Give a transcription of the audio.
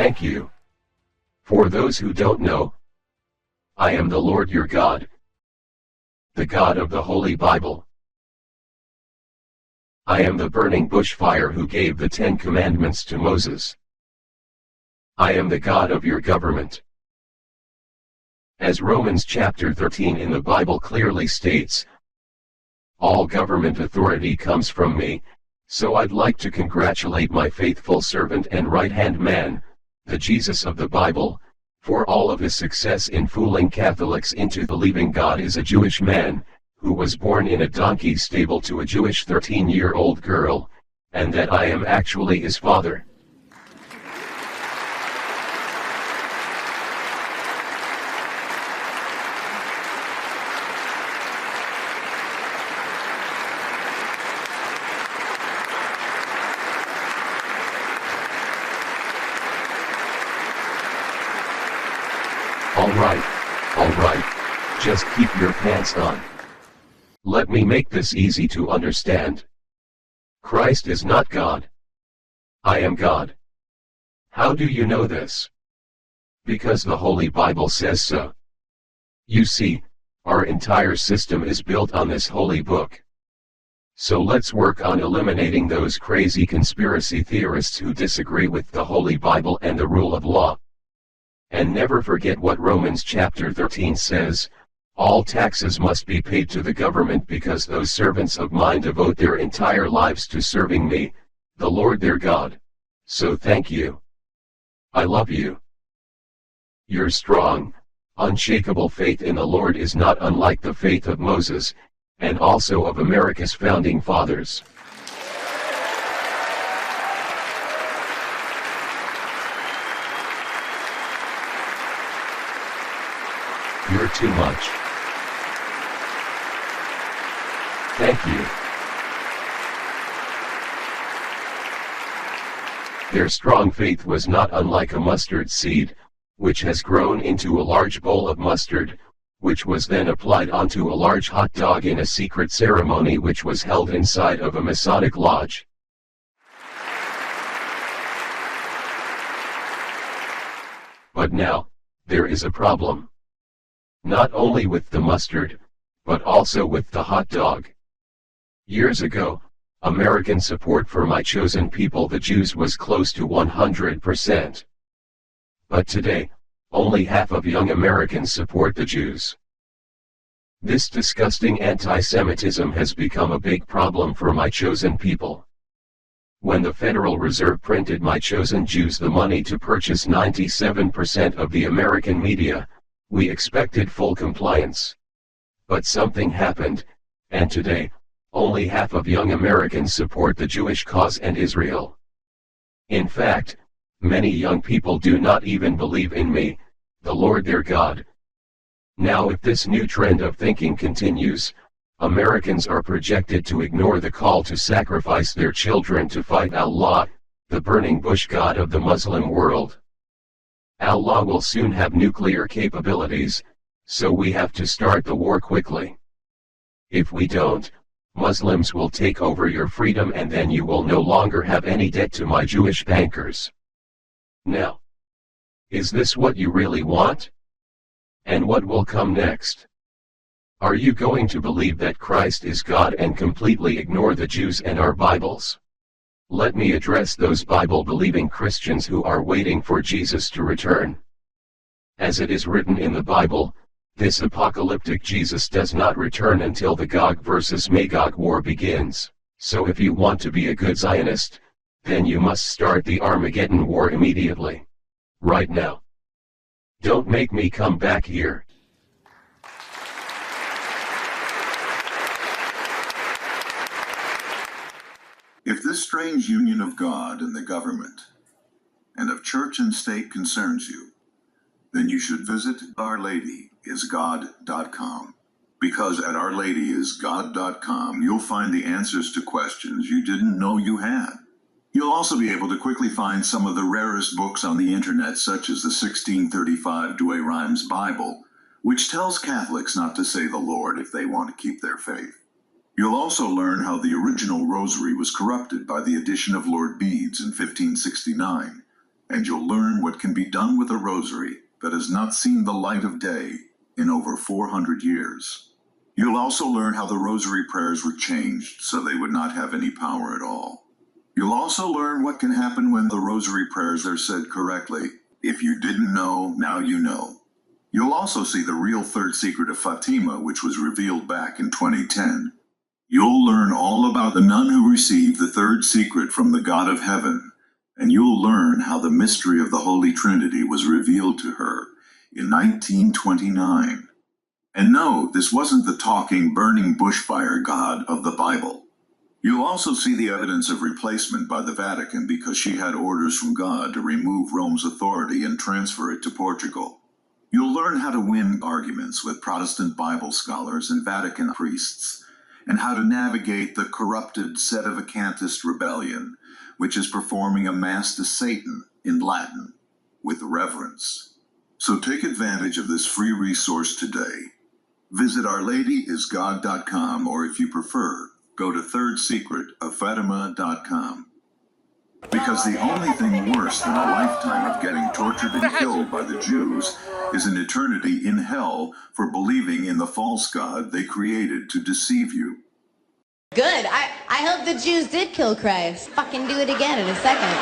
thank you. For those who don't know, I am the Lord your God, the God of the Holy Bible. I am the burning bush fire who gave the 10 Commandments to Moses. I am the God of your government. As Romans chapter 13 in the Bible clearly states, all government authority comes from me, so I'd like to congratulate my faithful servant and right-hand man, the Jesus of the Bible, for all of his success in fooling Catholics into believing God is a Jewish man, who was born in a donkey stable to a Jewish 13-year-old girl, and that I am actually his father. Alright, just keep your pants on. Let me make this easy to understand. Christ is not God. I am God. How do you know this? Because the Holy Bible says so. You see, our entire system is built on this holy book. So let's work on eliminating those crazy conspiracy theorists who disagree with the Holy Bible and the rule of law. And never forget what Romans chapter 13 says, all taxes must be paid to the government because those servants of mine devote their entire lives to serving me, the Lord their God. So thank you. I love you. Your strong, unshakable faith in the Lord is not unlike the faith of Moses, and also of America's founding fathers. You're too much. Thank you. Their strong faith was not unlike a mustard seed, which has grown into a large bowl of mustard, which was then applied onto a large hot dog in a secret ceremony which was held inside of a Masonic lodge. But now, there is a problem. Not only with the mustard, but also with the hot dog. Years ago, American support for my chosen people the Jews was close to 100%. But today, only half of young Americans support the Jews. This disgusting anti-Semitism has become a big problem for my chosen people. When the Federal Reserve printed my chosen Jews the money to purchase 97% of the American media, we expected full compliance. But something happened, and today, only half of young Americans support the Jewish cause and Israel. In fact, many young people do not even believe in me, the Lord their God. Now if this new trend of thinking continues, Americans are projected to ignore the call to sacrifice their children to fight Allah, the burning bush god of the Muslim world. Allah will soon have nuclear capabilities, so we have to start the war quickly. If we don't, Muslims will take over your freedom and then you will no longer have any debt to my Jewish bankers. Now, is this what you really want? And what will come next? Are you going to believe that Christ is God and completely ignore the Jews and our Bibles? Let me address those Bible-believing Christians who are waiting for Jesus to return. As it is written in the Bible, this apocalyptic Jesus does not return until the Gog versus Magog war begins. So if you want to be a good Zionist, then you must start the Armageddon war immediately. Right now. Don't make me come back here. If this strange union of God and the government, and of church and state concerns you, then you should visit OurLadyIsGod.com. Because at OurLadyIsGod.com, you'll find the answers to questions you didn't know you had. You'll also be able to quickly find some of the rarest books on the internet, such as the 1635 Douay-Rheims Bible, which tells Catholics not to say the Lord if they want to keep their faith. You'll also learn how the original rosary was corrupted by the addition of Lord Beads in 1569, and you'll learn what can be done with a rosary that has not seen the light of day in over 400 years. You'll also learn how the rosary prayers were changed so they would not have any power at all. You'll also learn what can happen when the rosary prayers are said correctly. If you didn't know, now you know. You'll also see the real third secret of Fatima, which was revealed back in 2010. You'll learn all about the nun who received the third secret from the God of Heaven, and you'll learn how the mystery of the Holy Trinity was revealed to her in 1929. And no, this wasn't the talking, burning bushfire God of the Bible. You'll also see the evidence of replacement by the Vatican because she had orders from God to remove Rome's authority and transfer it to Portugal. You'll learn how to win arguments with Protestant Bible scholars and Vatican priests, and how to navigate the corrupted sedevacantist rebellion, which is performing a mass to Satan in Latin with reverence. So take advantage of this free resource today. Visit OurLadyIsGod.com, or if you prefer, go to thirdsecretoffatima.com. Because the only thing worse than a lifetime of getting tortured and killed by the Jews is an eternity in hell for believing in the false God they created to deceive you. Good. I hope the Jews did kill Christ. Fucking do it again in a second.